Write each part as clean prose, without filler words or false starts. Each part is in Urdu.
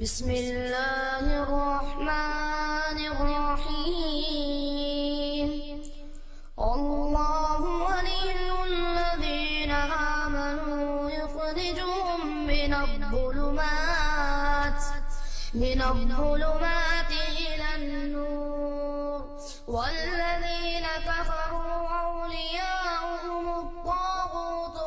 بسم اللہ الرحمن الرحیم اللہ ولی الذین آمنوا یخرجهم من الظلمات إلى النور والذین كفروا أولياؤهم الطاغوت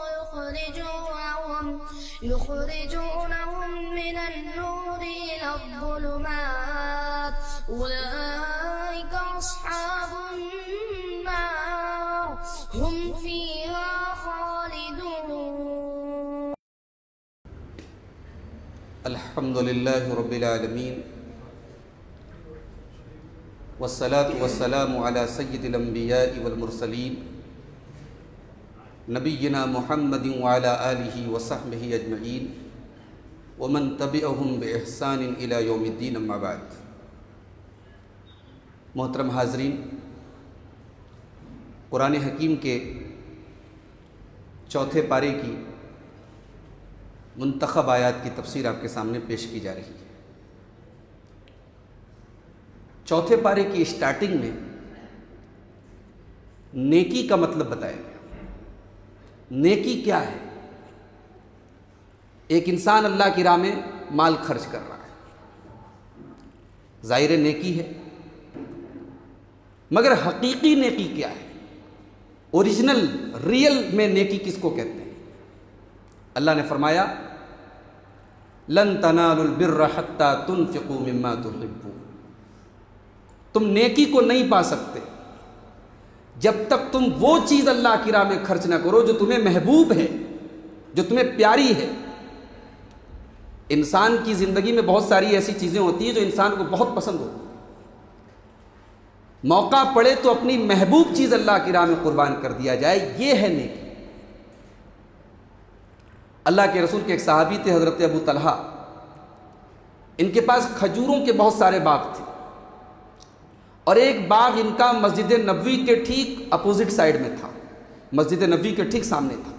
يخرجونهم من النور إلى الظلمات أولئك أصحاب النار هم فيها خالدون. الحمد لله رب العالمين والصلاة والسلام على سيد الأنبياء والمرسلين نبينا محمد وعلى آله وصحبه أجمعين ومن تبعهم بإحسان إلى يوم الدين أما بعد. محترم حاضرین، قرآن حکیم کے چوتھے پارے کی منتخب آیات کی تفسیر آپ کے سامنے پیش کی جا رہی ہے. چوتھے پارے کی اسٹارٹنگ میں نیکی کا مطلب بتایا گیا. نیکی کیا ہے؟ ایک انسان اللہ کی راہ میں مال خرچ کر رہا ہے، ظاہر نیکی ہے، مگر حقیقی نیکی کیا ہے؟ اوریجنل ریئل میں نیکی کس کو کہتے ہیں؟ اللہ نے فرمایا لن تنالوا البر حتى تنفقوا مما تحبون. تم نیکی کو نہیں پا سکتے جب تک تم وہ چیز اللہ کی راہ میں خرچ نہ کرو جو تمہیں محبوب ہے، جو تمہیں پیاری ہے. انسان کی زندگی میں بہت ساری ایسی چیزیں ہوتی ہیں جو انسان کو بہت پسند ہوتی ہیں. موقع پڑے تو اپنی محبوب چیز اللہ کی راہ میں قربان کر دیا جائے، یہ ہے نیکی. اللہ کے رسول کے ایک صحابی تھے حضرت ابو طلحہ. ان کے پاس کھجوروں کے بہت سارے باغ تھے، اور ایک باغ ان کا مسجد نبوی کے ٹھیک اپوزٹ سائیڈ میں تھا، مسجد نبوی کے ٹھیک سامنے تھا،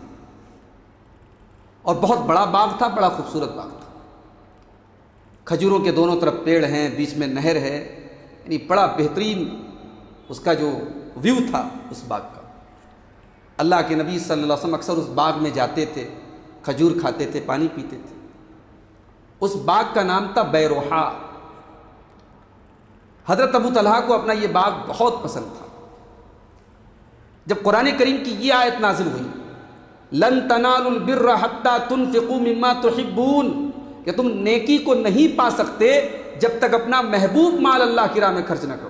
اور بہت بڑا باغ تھا، بڑا خوبصورت باغ تھا. کھجوروں کے دونوں طرف پیڑ ہیں، بیچ میں نہر ہے، یعنی بڑا بہترین اس کا جو ویو تھا اس باغ کا. اللہ کے نبی صلی اللہ علیہ وسلم اکثر اس باغ میں جاتے تھے، کھجور کھاتے تھے، پانی پیتے تھے. اس باغ کا نام تھا بیروحا. حضرت ابو طلحہ کو اپنا یہ باغ بہت پسند تھا. جب قرآن کریم کی یہ آیت نازل ہوئی لن تنالوا البر حتى تنفقوا مما تحبون، کہ تم نیکی کو نہیں پا سکتے جب تک اپنا محبوب مال اللہ کی راہ میں خرچ نہ کرو.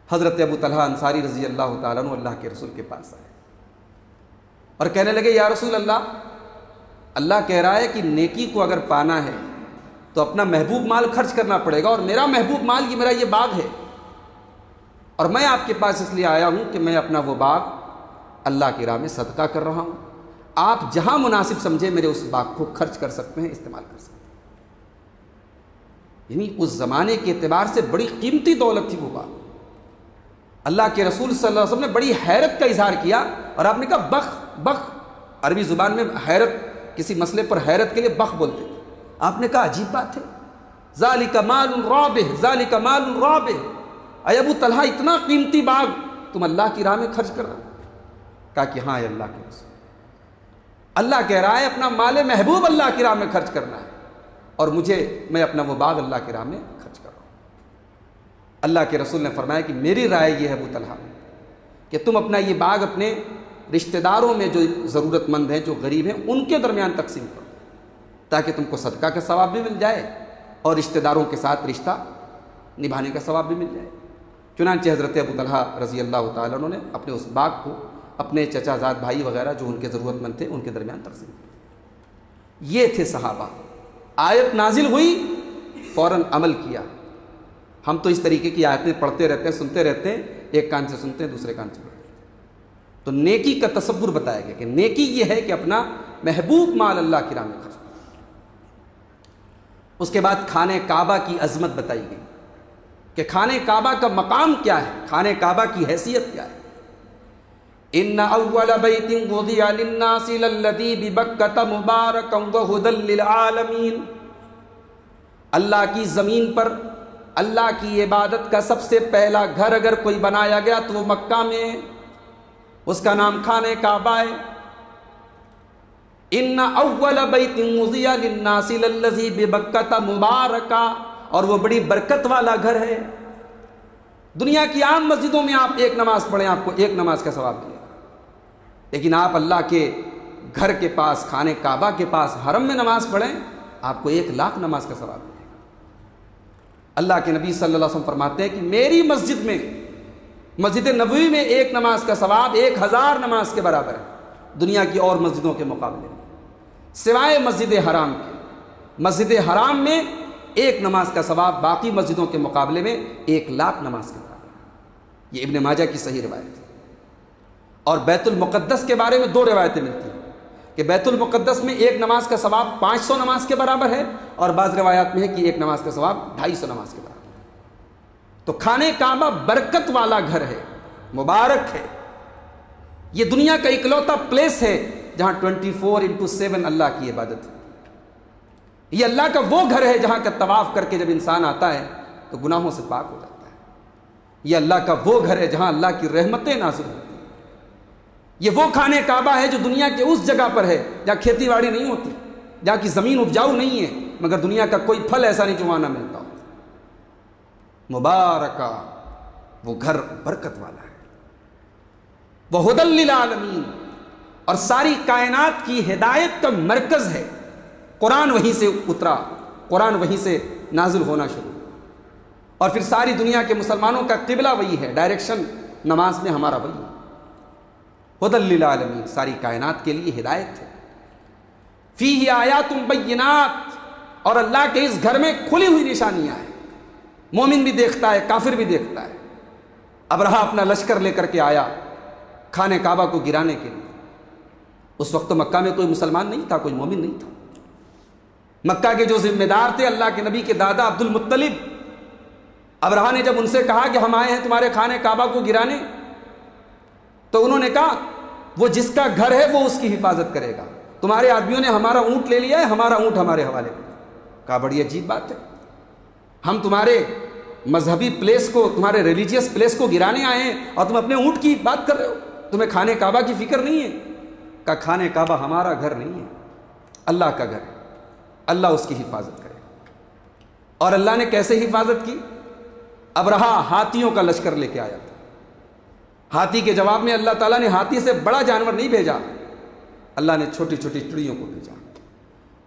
حضرت ابو طلحہ انصاری رضی اللہ تعالیٰ عنہ اللہ کے رسول کے پاس آئے اور کہنے لگے یا رسول اللہ، اللہ کہہ رہا ہے کہ نیکی کو اگر پانا ہے تو اپنا محبوب مال خرچ کرنا پڑے گا، اور میرا محبوب مال یہ میرا یہ باغ ہے، اور میں آپ کے پاس اس لیے آیا ہوں کہ میں اپنا وہ باغ اللہ کی راہ میں صدقہ کر رہا ہوں. آپ جہاں مناسب سمجھے میرے اس باغ کو خرچ کر سکتے ہیں، استعمال کر سکتے ہیں. یعنی اس زمانے کے اعتبار سے بڑی قیمتی دولت تھی وہ باغ. اللہ کے رسول صلی اللہ علیہ وسلم نے بڑی حیرت کا اظہار کیا، اور آپ نے کہا بخ بخ. عربی زبان میں حیرت، کسی مسئلے پر حیرت کے لیے بخ بولتے تھے. آپ نے کہا عجیب بات ہے، ذالک مال رابح، ذالک مال رابح. اے ابو طلحہ، اتنا قیمتی باغ تم اللہ کی راہ میں خرچ کر رہے ہو؟ کہا کہ ہاں اے اللہ کے رسول، اللہ کہہ رہا ہے اپنا مال محبوب اللہ کی راہ میں خرچ کرنا ہے، اور میں اپنا وہ باغ اللہ کی راہ میں خرچ کر رہا ہوں. اللہ کے رسول نے فرمایا کہ میری رائے یہ ہے ابو طلحہ کہ تم اپنا یہ باغ اپنے رشتہ داروں میں جو ضرورت مند ہیں، جو غریب ہیں، ان کے درمیان تقسیم کرو، تاکہ تم کو صدقہ کا ثواب بھی مل جائے اور رشتہ داروں کے ساتھ رشتہ نبھانے کا ثواب بھی مل جائے. چنانچہ حضرت ابو طلحہ رضی اللہ تعالیٰ عنہ نے اپنے اس باغ کو اپنے چچا زاد بھائی وغیرہ جو ان کے ضرورت مند تھے ان کے درمیان تقسیم کیا. یہ تھے صحابہ. آیت نازل ہوئی، فوراً عمل کیا. ہم تو اس طریقے کی آیتیں پڑھتے رہتے ہیں، سنتے رہتے ہیں، ایک کان سے سنتے ہیں دوسرے کان سے پڑھتے ہیں. تو نیکی کا تصور بتایا گیا کہ نیکی یہ ہے کہ اپنا محبوب مال اللہ کی راہ میں خرچ. اس کے بعد خانہ کعبہ کی عظمت بتائی گئی کہ خانہ کعبہ کا مقام کیا ہے، خانہ کعبہ کی حیثیت کیا ہے. ان اول بیت وضع للناس للذی ببکۃ مبارکا وہدی للعالمین. اللہ کی زمین پر اللہ کی عبادت کا سب سے پہلا گھر اگر کوئی بنایا گیا تو وہ مکہ میں، اس کا نام خانہ کعبہ ہے۔ ان اول بیت وضع للناس للذی ببکۃ مبارکہ، اور وہ بڑی برکت والا گھر ہے۔ دنیا کی عام مسجدوں میں آپ ایک نماز پڑھیں آپ کو ایک نماز کا ثواب ملے گا، لیکن آپ اللہ کے گھر کے پاس خانہ کعبہ کے پاس حرم میں نماز پڑھیں آپ کو 1,00,000 نماز کا ثواب ملے گا۔ اللہ کے نبی صلی اللہ علیہ وسلم فرماتے ہیں کہ میری مسجد میں، مسجد نبوی میں ایک نماز کا ثواب 1,000 نماز کے برابر ہے دنیا کی اور مسجدوں کے مقابلے میں، سوائے مسجد حرام کے۔ مسجد حرام میں ایک نماز کا ثواب باقی مسجدوں کے مقابلے میں 1,00,000 نماز کے برابر ہے۔ یہ ابن ماجہ کی صحیح روایت ہے۔ اور بیت المقدس کے بارے میں 2 روایتیں ملتی ہیں کہ بیت المقدس میں ایک نماز کا ثواب 500 نماز کے برابر ہے، اور بعض روایات میں ہے کہ ایک نماز کا ثواب 250 نماز کے برابر ہے۔ تو خانہ کعبہ برکت والا گھر ہے، مبارک ہے۔ یہ دنیا کا اکلوتا پلیس ہے جہاں 24/7 اللہ کی عبادت ہے۔ یہ اللہ کا وہ گھر ہے جہاں کا طواف کر کے جب انسان آتا ہے تو گناہوں سے پاک ہو جاتا ہے۔ یہ اللہ کا وہ گھر ہے جہاں اللہ کی رحمتیں نازل ہوتی ہیں۔ یہ وہ خانہ کعبہ ہے جو دنیا کے اس جگہ پر ہے جہاں کھیتی باڑی نہیں ہوتی، جہاں کی زمین اپجاؤ نہیں ہے، مگر دنیا کا کوئی پھل ایسا نہیں جو وہاں نہ ملتا ہو۔ مبارکہ، وہ گھر برکت والا ہے، وہ ہدی للعالمین، اور ساری کائنات کی ہدایت کا مرکز ہے۔ قرآن وہیں سے اترا، قرآن وہیں سے نازل ہونا شروع، اور پھر ساری دنیا کے مسلمانوں کا قبلہ وہی ہے، ڈائریکشن نماز میں ہمارا وہی ہے۔ ہدی للعالمین، ساری کائنات کے لیے ہدایت ہے۔ فیہ آیات بینات، اور اللہ کے اس گھر میں کھلی ہوئی نشانیاں ہیں، مومن بھی دیکھتا ہے، کافر بھی دیکھتا ہے۔ ابرہہ اپنا لشکر لے کر کے آیا خانہ کعبہ کو گرانے کے لیے۔ اس وقت تو مکہ میں کوئی مسلمان نہیں تھا، کوئی مومن نہیں تھا۔ مکہ کے جو ذمہ دار تھے، اللہ کے نبی کے دادا عبد المطلب، ابرہہ نے جب ان سے کہا کہ ہم آئے ہیں تمہارے خانہ کعبہ کو گرانے، تو انہوں نے کہا وہ جس کا گھر ہے وہ اس کی حفاظت کرے گا، تمہارے آدمیوں نے ہمارا اونٹ لے لیا ہے، ہمارا اونٹ ہمارے حوالے کر۔ کہا بڑی عجیب بات ہے، ہم تمہارے مذہبی پلیس کو، تمہارے ریلیجیس پلیس کو گرانے آئے ہیں اور تم اپنے اونٹ کی بات کر رہے ہو، تمہیں خانہ کعبہ کی فکر نہیں ہے؟ کہا خانہ کعبہ ہمارا گھر نہیں ہے، اللہ کا گھر ہے، اللہ اس کی حفاظت کرے۔ اور اللہ نے کیسے حفاظت کی؟ ابرہہ ہاتھیوں کا لشکر لے کے آیا تھا، ہاتھی کے جواب میں اللہ تعالیٰ نے ہاتھی سے بڑا جانور نہیں بھیجا، اللہ نے چھوٹی چھوٹی چڑیوں کو بھیجا۔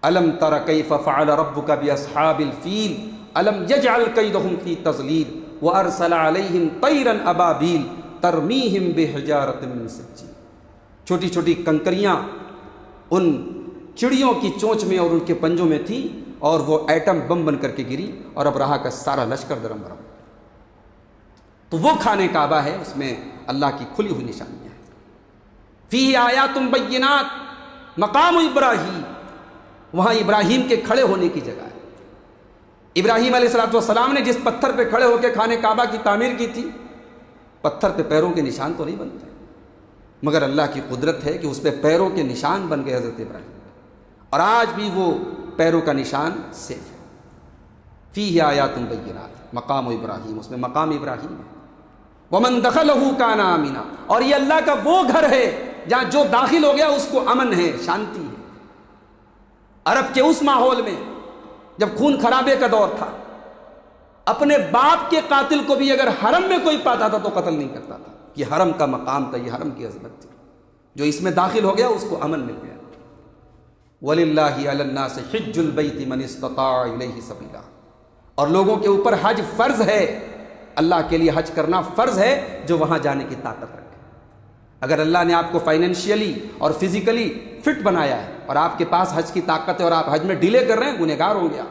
الم تر کیف فعل ربک باصحاب الفیل الم یجعل کیدہم فی تضلیل وارسل علیہم طیرا ابابیل ترمیہم بحجارۃ من سجیل۔ چھوٹی چھوٹی کنکریاں ان چڑیوں کی چونچ میں اور ان کے پنجوں میں تھی، اور وہ ایٹم بم بن کر کے گری، اور ابرہہ کا سارا لشکر درم برم۔ تو وہ خانہ کعبہ ہے، اس میں اللہ کی کھلی ہوئی نشانیاں ہیں۔ فیہ آیات بینات مقام ابراہیم، وہاں ابراہیم کے کھڑے ہونے کی جگہ ہے۔ ابراہیم علیہ السلام نے جس پتھر پہ کھڑے ہو کے خانہ کعبہ کی تعمیر کی تھی، پتھر پہ پیروں کے نشان تو نہیں بنتے، مگر اللہ کی قدرت ہے کہ اس پہ پیروں کے نشان بن گئے حضرت ابراہیم، اور آج بھی وہ پیروں کا نشان سیف ہے۔ فیہ آیات بینات مقام ابراہیم، اس میں مقام ابراہیم ہے۔ ومن دخلہ کان آمنا، اور یہ اللہ کا وہ گھر ہے جہاں جو داخل ہو گیا اس کو امن ہے، شانتی ہے۔ عرب کے اس ماحول میں جب خون خرابے کا دور تھا، اپنے باپ کے قاتل کو بھی اگر حرم میں کوئی پاتا تھا تو قتل نہیں کرتا تھا۔ یہ حرم کا مقام تھا، یہ حرم کی عظمت تھی۔ جو اس میں داخل ہو گیا اس کو امن مل گیا۔ وَلِلَّهِ عَلَى النَّاسِ حِجُّ الْبَيْتِ مَنِ اسْتَطَاعَ إِلَيْهِ سَبِيلًا، اور لوگوں کے اوپر حج فرض ہے، اللہ کے لیے حج کرنا فرض ہے جو وہاں جانے کی طاقت رکھے۔ اگر اللہ نے آپ کو فائنینشیلی اور فزیکلی فٹ بنایا ہے اور آپ کے پاس حج کی طاقت ہے اور آپ حج میں ڈیلے کر رہے ہیں، گنہگار ہو گیا۔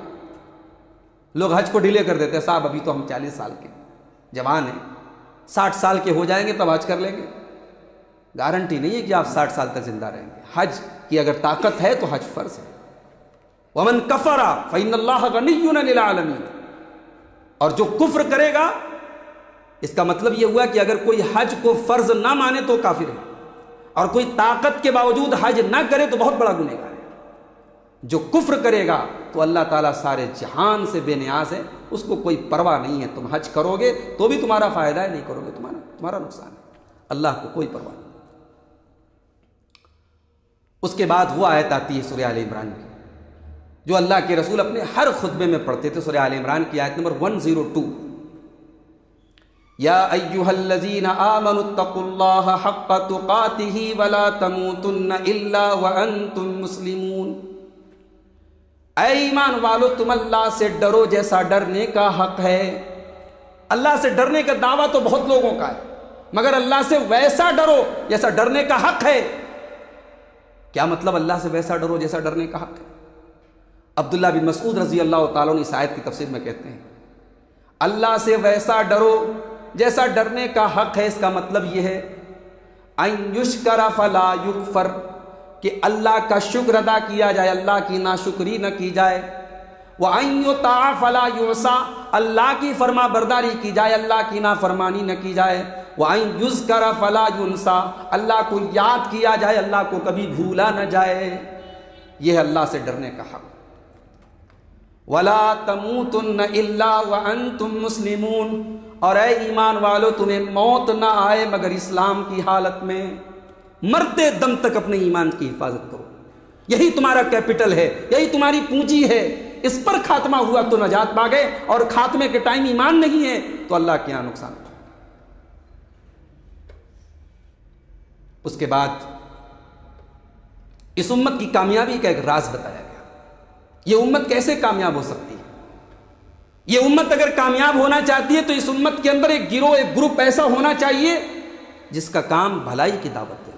لوگ حج کو ڈیلے کر دیتے ہیں، صاحب ابھی تو ہم 40 سال کے جوان ہیں، 60 سال کے ہو جائیں گے تب حج کر لیں گے۔ گارنٹی نہیں ہے کہ آپ 60 سال تک زندہ رہیں گے۔ حج کی اگر طاقت ہے تو حج فرض ہے۔ وَمَن كَفَرَ فَإِنَّ اللَّهَ غَنِيٌّ عَنِ الْعَالَمِينَ، اور جو کفر کرے گا، اس کا مطلب یہ ہوا کہ اگر کوئی حج کو فرض نہ مانے تو کافر ہے، اور کوئی طاقت کے باوجود حج نہ کرے تو بہت بڑا گنہگار ہے۔ جو کفر کرے گا تو اللہ تعالیٰ سارے جہان سے بے نیاز ہے، اس کو کوئی پرواہ نہیں ہے. تم حج کرو گے تو بھی تمہارا فائدہ ہے، نہیں کرو گے تمہارا نقصان ہے. اللہ کو کوئی پرواہ نہیں. اس کے بعد وہ آیت آتی ہے سورہ آل عمران کی جو اللہ کے رسول اپنے ہر خطبے میں پڑھتے تھے. سورہ آل عمران کی آیت نمبر 102. یا ایھا الذین آمنوا اتقوا اللہ حق تقاتہ ولا تموتن الا وانتم مسلمون. اے ایمان والو تم اللہ سے ڈرو جیسا ڈرنے کا حق ہے. اللہ سے ڈرنے کا دعویٰ تو بہت لوگوں کا ہے، مگر اللہ سے ویسا ڈرو جیسا ڈرنے کا حق ہے. کیا مطلب اللہ سے ویسا ڈرو جیسا ڈرنے کا حق ہے؟ عبداللہ بن مسعود رضی اللہ تعالیٰ عنہ اس آیت کی تفسیر میں کہتے ہیں اللہ سے ویسا ڈرو جیسا ڈرنے کا حق ہے. اس کا مطلب یہ ہے ان یشکر فلا یکفر، کہ اللہ کا شکر ادا کیا جائے، اللہ کی ناشکری نہ کی جائے. وَأَن يُطَاعَ فَلَا يُعْصَى، اللہ کی فرما برداری کی جائے، اللہ کی نافرمانی نہ کی جائے. وَأَن يُذْكَرَ فَلَا يُنْسَى، اللہ کو یاد کیا جائے، اللہ کو کبھی بھولا نہ جائے. یہ ہے اللہ سے ڈرنے کا حق. وَلَا تَمُوتُنَّ إِلَّا وَأَنْتُمْ مُسْلِمُونَ، اور اے ایمان والو تمہیں موت نہ آئے مگر اسلام کی حالت میں. مرتے دم تک اپنے ایمان کی حفاظت کرو، یہی تمہارا کیپٹل ہے، یہی تمہاری پونجی ہے. اس پر خاتمہ ہوا تو نجات پا گئے، اور خاتمے کے ٹائم ایمان نہیں ہے تو اللہ کے یہاں نقصان. اس کے بعد اس امت کی کامیابی کا ایک راز بتایا گیا. یہ امت کیسے کامیاب ہو سکتی ہے؟ یہ امت اگر کامیاب ہونا چاہتی ہے تو اس امت کے اندر ایک گروہ، ایک گروپ ایسا ہونا چاہیے جس کا کام بھلائی کی دعوت دینا.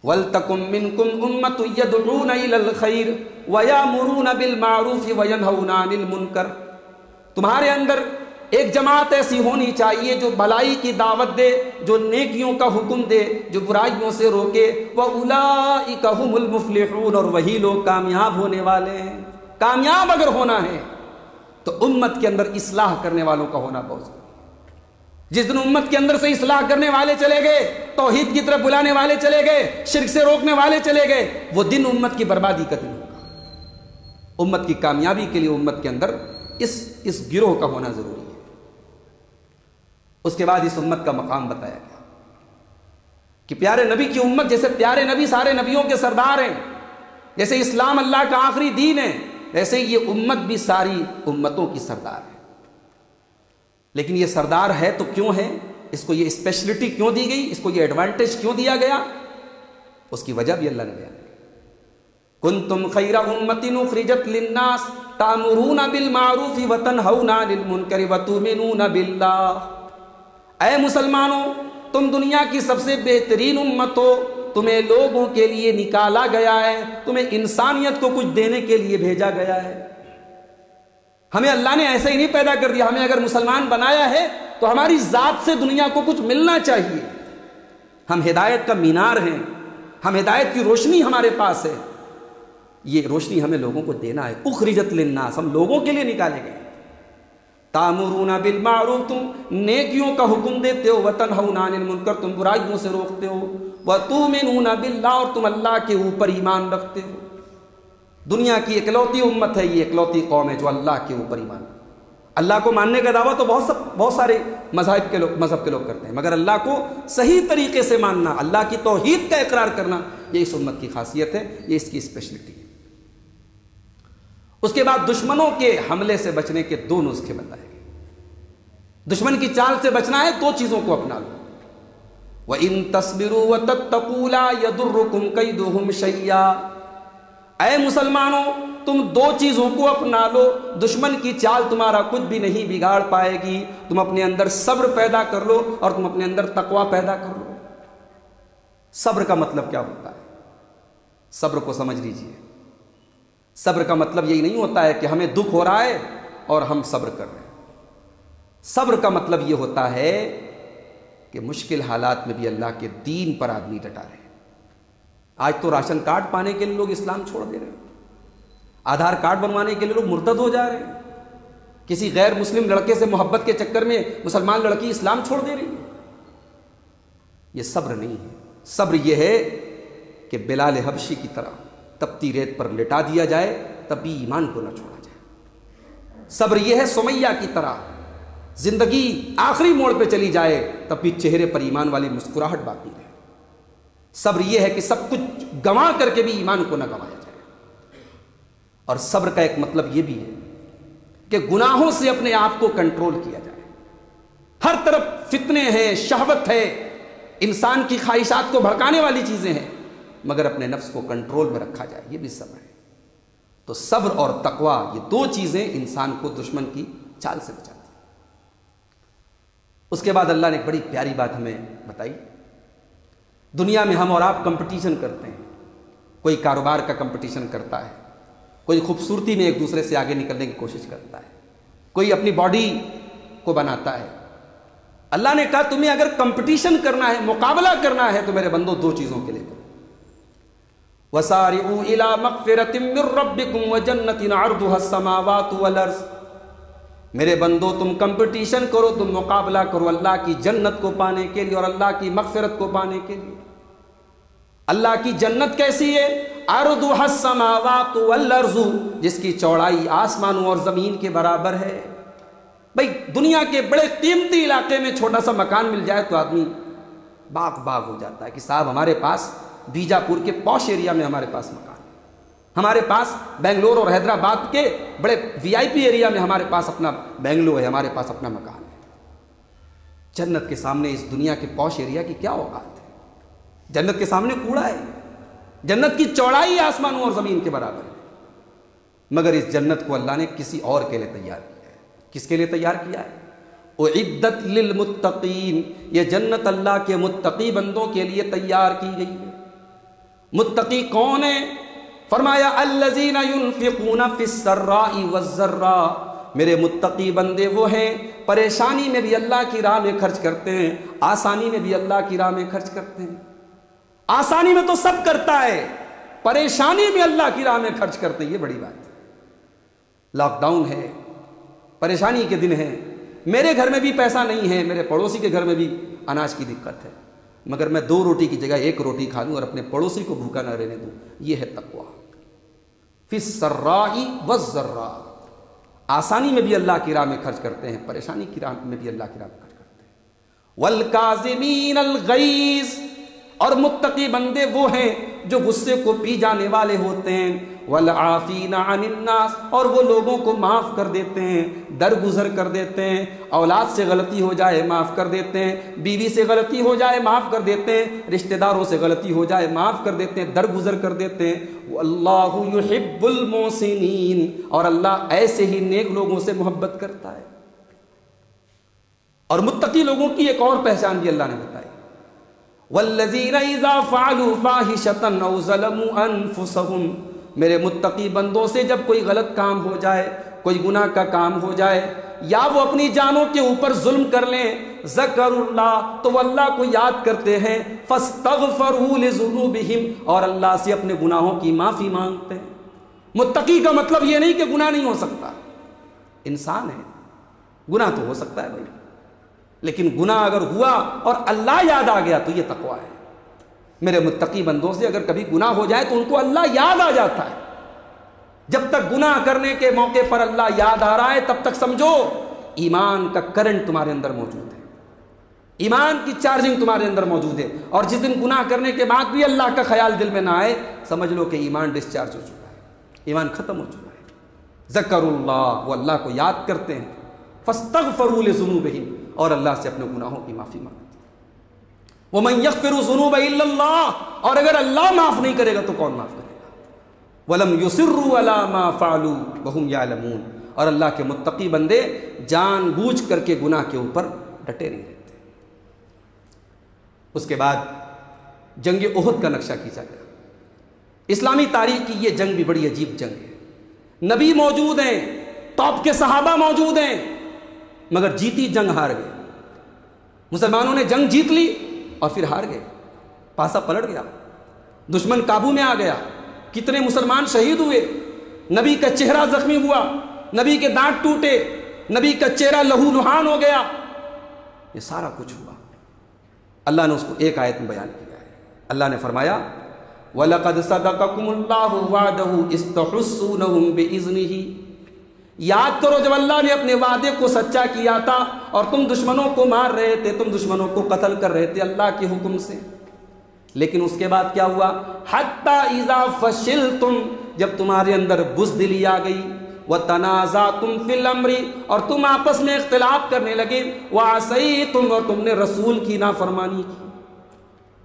وَلْتَكُمْ مِنْكُمْ أُمَّةٌ يَدْعُونَ إِلَى الْخَيْرِ وَيَأْمُرُونَ بِالْمَعْرُوفِ وَيَنْهَوْنَ عَنِ الْمُنْكَرِ، تمہارے اندر ایک جماعت ایسی ہونی چاہیے جو بھلائی کی دعوت دے، جو نیکیوں کا حکم دے، جو برائیوں سے روکے. وَأُولَئِكَ هُمُ الْمُفْلِحُونَ، اور وہی لوگ کامیاب ہونے والے ہیں. کامیاب اگر ہونا ہے تو امت کے اندر اصلاح کرنے والوں کا ہونا بہت ضروری ہے. جس دن امت کے اندر سے اصلاح کرنے والے چلے گئے، توحید کی طرف بلانے والے چلے گئے، شرک سے روکنے والے چلے گئے، وہ دن امت کی بربادی کا دن ہوگا. امت کی کامیابی کے لیے امت کے اندر اس گروہ کا ہونا ضروری ہے. اس کے بعد اس امت کا مقام بتایا گیا کہ پیارے نبی کی امت، جیسے پیارے نبی سارے نبیوں کے سردار ہیں، جیسے اسلام اللہ کا آخری دین ہے، ویسے یہ امت بھی ساری امتوں کی سردار ہے. لیکن یہ سردار ہے تو کیوں ہے؟ اس کو یہ اسپیشلٹی کیوں دی گئی؟ اس کو یہ ایڈوانٹیج کیوں دیا گیا؟ اس کی وجہ بھی اللہ نے بیان کی. کنتم خیر امۃ اخرجت للناس تأمرون بالمعروف وتنہون عن المنکر وتؤمنون باللہ. اے مسلمانوں، تم دنیا کی سب سے بہترین امت ہو، تمہیں لوگوں کے لیے نکالا گیا ہے، تمہیں انسانیت کو کچھ دینے کے لیے بھیجا گیا ہے. ہمیں اللہ نے ایسے ہی نہیں پیدا کر دیا. ہمیں اگر مسلمان بنایا ہے تو ہماری ذات سے دنیا کو کچھ ملنا چاہیے. ہم ہدایت کا مینار ہیں، ہم ہدایت کی روشنی ہمارے پاس ہے. یہ روشنی ہمیں لوگوں کو دینا ہے. اخرجت للناس، ہم لوگوں کے لیے نکالے گئے. تامرون بالمعروف، تم نیکیوں کا حکم دیتے ہو، وتنہون عن المنکر، تم برائیوں سے روکتے ہو، وتؤمنون باللہ، اور تم اللہ کے اوپر ایمان رکھتے ہو. دنیا کی اکلوتی امت ہے، یہ اکلوتی قوم ہے جو اللہ کے اوپر ایمان رکھتے. اللہ کو ماننے کا دعویٰ تو بہت سارے مذہب کے لوگ کرتے ہیں، مگر اللہ کو صحیح طریقے سے ماننا، اللہ کی توحید کا اقرار کرنا، یہ اس امت کی خاصیت ہے، یہ اس کی اسپیشلٹی ہے. اس کے بعد دشمنوں کے حملے سے بچنے کے 2 نسخے بتائے گئے. دشمن کی چال سے بچنا ہے 2 چیزوں کو اپنا لو. وَإِن تَصْبِرُوا وَتَتَّقُوا لَا يَضُرُّكُمْ كَيْدُهُمْ شَيْئًا. اے مسلمانوں، تم 2 چیزوں کو اپنا لو، دشمن کی چال تمہارا کچھ بھی نہیں بگاڑ پائے گی. تم اپنے اندر صبر پیدا کر لو اور تم اپنے اندر تقوی پیدا کر لو. صبر کا مطلب کیا ہوتا ہے؟ صبر کو سمجھ لیجئے. صبر کا مطلب یہی نہیں ہوتا ہے کہ ہمیں دکھ ہو رہا ہے اور ہم صبر کر رہے ہیں. صبر کا مطلب یہ ہوتا ہے کہ مشکل حالات میں بھی اللہ کے دین پر آدمی ڈٹا رہے. آج تو راشن کارڈ پانے کے لیے لوگ اسلام چھوڑ دے رہے ہیں، آدھار کارڈ بنوانے کے لیے لوگ مرتد ہو جا رہے ہیں، کسی غیر مسلم لڑکے سے محبت کے چکر میں مسلمان لڑکی اسلام چھوڑ دے رہی ہے. یہ صبر نہیں ہے. صبر یہ ہے کہ بلال حبشی کی طرح تپتی ریت پر لٹا دیا جائے تب بھی ایمان کو نہ چھوڑا جائے۔ صبر یہ ہے سمیہ کی طرح، زندگی آخری موڑ پہ چلی جائے تب بھی چہرے پر ایمان والی مسکراہٹ باقی رہے۔ صبر یہ ہے کہ سب کچھ گنوا کر کے بھی ایمان کو نہ گنوایا جائے۔ اور صبر کا ایک مطلب یہ بھی ہے کہ گناہوں سے اپنے آپ کو کنٹرول کیا جائے۔ ہر طرف فتنے ہیں، شہوت ہے، انسان کی خواہشات کو بھڑکانے والی چیزیں ہیں، مگر اپنے نفس کو کنٹرول میں رکھا جائے، یہ بھی صبر ہے۔ تو صبر اور تقویٰ یہ دو چیزیں انسان کو دشمن کی چال سے بچاتی ہیں۔ اس کے بعد اللہ نے ایک بڑی پیاری بات ہمیں بتائی۔ دنیا میں ہم اور آپ کمپٹیشن کرتے ہیں، کوئی کاروبار کا کمپٹیشن کرتا ہے، کوئی خوبصورتی میں ایک دوسرے سے آگے نکلنے کی کوشش کرتا ہے، کوئی اپنی باڈی کو بناتا ہے۔ اللہ نے کہا تمہیں اگر کمپٹیشن کرنا ہے، مقابلہ کرنا ہے، تو میرے بندو دو چیزوں کے لیے کرو۔ وَسَارِعُوا إِلَىٰ مَغْفِرَةٍ مِّن رَّبِّكُمْ وَجَنَّةٍ عَرْضُهَا السَّمَاوَاتُ وَالْأَرْضُ۔ میرے بندو تم کمپٹیشن کرو، تم مقابلہ کرو اللہ کی جنت کو پانے کے لیے اور اللہ کی مغفرت کو پانے کے لیے۔ اللہ کی جنت کیسی ہے؟ عَرْضُهَا السَّمَاوَاتُ وَالْأَرْضُ، جس کی چوڑائی آسمانوں اور زمین کے برابر ہے۔ بھئی دنیا کے بڑے قیمتی علاقے میں چھوٹا سا مکان مل جائے تو آدمی باغ ہو جاتا ہے کہ صاحب ہمارے پاس بیجاپور کے پوش ایریا میں ہمارے پاس مکان ہے، ہمارے پاس بنگلور اور حیدرآباد کے بڑے وی آئی پی ایریا میں ہمارے پاس اپنا بنگلو ہے، ہمارے پاس اپنا مکان ہے۔ جنت کے سامنے اس دنیا کے پوش ایریا کی کیا اوقات ہے؟ جنت کے سامنے کوڑا ہے۔ جنت کی چوڑائی آسمانوں اور زمین کے برابر ہے، مگر اس جنت کو اللہ نے کسی اور کے لیے تیار کیا ہے۔ کس کے لیے تیار کیا ہے؟ اعدت للمتقین، یہ جنت اللہ کے متقی بندوں کے لیے تیار کی گئی ہے۔ متقی کون ہیں؟ فرمایا الذین ينفقون فی السراء والضراء، میرے متقی بندے وہ ہیں پریشانی میں بھی اللہ کی راہ میں خرچ کرتے ہیں، آسانی میں بھی اللہ کی راہ میں خرچ کرتے ہیں۔ آسانی میں تو سب کرتا ہے، پریشانی میں اللہ کی راہ میں خرچ کرتے ہیں، یہ بڑی بات ہے۔ لاک ڈاؤن ہے، پریشانی کے دن ہیں، میرے گھر میں بھی پیسہ نہیں ہے، میرے پڑوسی کے گھر میں بھی اناج کی دقت ہے، مگر میں 2 روٹی کی جگہ 1 روٹی کھا لوں اور اپنے پڑوسی کو بھوکا نہ رہنے دوں، یہ ہے تقویٰ۔ فی السراء والضراء، آسانی میں بھی اللہ کی راہ میں خرچ کرتے ہیں، پریشانی کی راہ میں بھی اللہ کی راہ میں خرچ کرتے ہیں۔ والکاظمین الغیظ، اور متقی بندے وہ ہیں جو غصے کو پی جانے والے ہوتے ہیں۔ والعافین عن الناس، اور وہ لوگوں کو معاف کر دیتے ہیں، درگزر کر دیتے ہیں۔ اولاد سے غلطی ہو جائے معاف کر دیتے ہیں، بیوی سے غلطی ہو جائے معاف کر دیتے ہیں، رشتہ داروں سے غلطی ہو جائے معاف کر دیتے ہیں، درگزر کر دیتے ہیں۔ واللہ یحب المحسنین، اور اللہ ایسے ہی نیک لوگوں سے محبت کرتا ہے۔ اور متقی لوگوں کی ایک اور پہچان بھی اللہ نے بتائی، والذین اذا فعلوا فاحشۃ او ظلموا انفسهم، میرے متقی بندوں سے جب کوئی غلط کام ہو جائے، کوئی گناہ کا کام ہو جائے، یا وہ اپنی جانوں کے اوپر ظلم کر لیں، ذکر اللہ، تو وہ اللہ کو یاد کرتے ہیں، فاستغفروا لذنوبہم، اور اللہ سے اپنے گناہوں کی معافی مانگتے ہیں۔ متقی کا مطلب یہ نہیں کہ گناہ نہیں ہو سکتا، انسان ہے، گناہ تو ہو سکتا ہے بھائی، لیکن گناہ اگر ہوا اور اللہ یاد آ گیا تو یہ تقویٰ ہے۔ میرے متقی بندوں سے اگر کبھی گناہ ہو جائے تو ان کو اللہ یاد آ جاتا ہے۔ جب تک گناہ کرنے کے موقع پر اللہ یاد آ رہا ہے تب تک سمجھو ایمان کا کرنٹ تمہارے اندر موجود ہے، ایمان کی چارجنگ تمہارے اندر موجود ہے، اور جس دن گناہ کرنے کے بعد بھی اللہ کا خیال دل میں نہ آئے، سمجھ لو کہ ایمان ڈسچارج ہو چکا ہے، ایمان ختم ہو چکا ہے۔ ذکر اللہ، وہ اللہ کو یاد کرتے ہیں، فاستغفروا لذنوبہم، اور اللہ سے اپنے گناہوں کی معافی مانگتے ہیں۔ وَمَن يَغْفِرُ الذُّنُوبَ إِلَّا اللَّهُ، اور اگر اللہ معاف نہیں کرے گا تو کون معاف کرے گا؟ وَلَمْ يُصِرُّوا عَلَىٰ مَا فَعَلُوا وَهُمْ يَعْلَمُونَ، اور اللہ کے متقی بندے جان بوجھ کر کے گناہ کے اوپر ڈٹے نہیں رہتے۔ اس کے بعد جنگ احد کا نقشہ کھینچا گیا۔ اسلامی تاریخ کی یہ جنگ بھی بڑی عجیب جنگ ہے، نبی موجود ہیں، ٹاپ کے صحابہ موجود ہیں، مگر جیتی جنگ ہار گئے۔ مسلمانوں نے جنگ جیت لی اور پھر ہار گئے، پاسا پلٹ گیا، دشمن قابو میں آ گیا، کتنے مسلمان شہید ہوئے، نبی کا چہرہ زخمی ہوا، نبی کے دانت ٹوٹے، نبی کا چہرہ لہو لہان ہو گیا، یہ سارا کچھ ہوا۔ اللہ نے اس کو ایک آیت میں بیان کیا ہے۔ اللہ نے فرمایا وَلَقَدْ صَدَقَكُمُ اللَّهُ وَعْدَهُ إِذْ تَحُسُّونَهُم بِإِذْنِهِ، یاد کرو جب اللہ نے اپنے وعدے کو سچا کیا تھا اور تم دشمنوں کو مار رہے تھے، تم دشمنوں کو قتل کر رہے تھے اللہ کے حکم سے، لیکن اس کے بعد کیا ہوا؟ حَتَّى إِذَا فَشِلْتُمْ، جب تمہارے اندر بزدلی آ گئی، وَتَنَازَعْتُمْ فِي الْأَمْرِ، اور تم آپس میں اختلاف کرنے لگے، وَعَصَيْتُمْ، اور تم نے رسول کی نافرمانی کی۔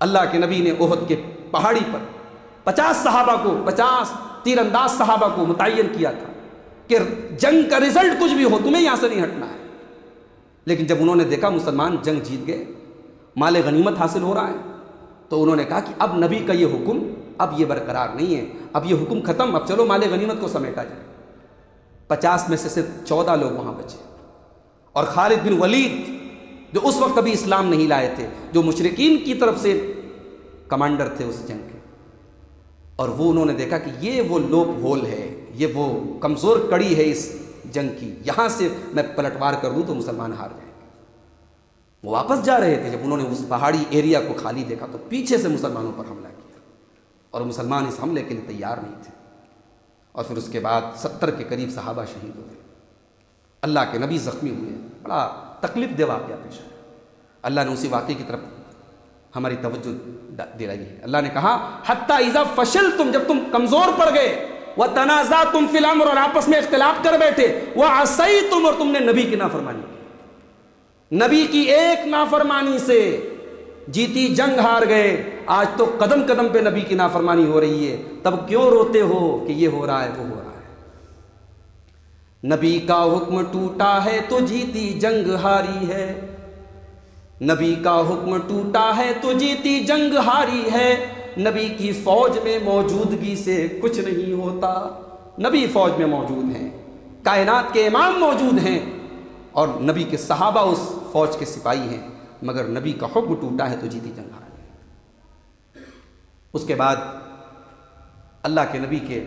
اللہ کے نبی نے احد کے پہاڑی پر 50 صحابہ کو، 50 تیر انداز صحابہ کو متعین کیا تھا کہ جنگ کا رزلٹ کچھ بھی ہو تمہیں یہاں سے نہیں ہٹنا ہے، لیکن جب انہوں نے دیکھا مسلمان جنگ جیت گئے، مال غنیمت حاصل ہو رہا ہے، تو انہوں نے کہا کہ اب نبی کا یہ حکم اب یہ برقرار نہیں ہے، اب یہ حکم ختم، اب چلو مال غنیمت کو سمیٹا جائے۔ 50 میں سے صرف 14 لوگ وہاں بچے، اور خالد بن ولید جو اس وقت ابھی اسلام نہیں لائے تھے، جو مشرکین کی طرف سے کمانڈر تھے اس جنگ کے، اور وہ انہوں نے دیکھا کہ یہ وہ لوپ ہول ہے، یہ وہ کمزور کڑی ہے اس جنگ کی، یہاں سے میں پلٹوار کر دوں تو مسلمان ہار جائیں گے۔ وہ واپس جا رہے تھے، جب انہوں نے اس پہاڑی ایریا کو خالی دیکھا تو پیچھے سے مسلمانوں پر حملہ کیا، اور مسلمان اس حملے کے لیے تیار نہیں تھے، اور پھر اس کے بعد 70 کے قریب صحابہ شہید ہوئے، اللہ کے نبی زخمی ہوئے، بڑا تکلیف دہ واقعہ پیش آیا۔ اللہ نے اسی واقعے کی طرف ہماری توجہ دلائی ہے۔ اللہ نے کہا حتی اذا فشلتم، جب تم کمزور پڑ گئے، وتنازعتم فی الامر، اور آپس میں اختلاف کر بیٹھے، وعصیتم، اور تم نے نبی کی نافرمانی کی، نبی کی ایک نافرمانی سے جیتی جنگ ہار گئے، آج تو قدم قدم پہ نبی کی نافرمانی ہو رہی ہے، تب کیوں روتے ہو کہ یہ ہو رہا ہے وہ ہو رہا ہے؟ نبی کا حکم ٹوٹا ہے تو جیتی جنگ ہاری ہے، نبی کا حکم ٹوٹا ہے تو جیتی جنگ ہاری ہے، نبی کی فوج میں موجودگی سے کچھ نہیں ہوتا۔ نبی فوج میں موجود ہیں، کائنات کے امام موجود ہیں، اور نبی کے صحابہ اس فوج کے سپاہی ہیں، مگر نبی کا حکم ٹوٹا ہے تو جیتی جنگ ہاری ہے۔ اس کے بعد اللہ کے نبی کے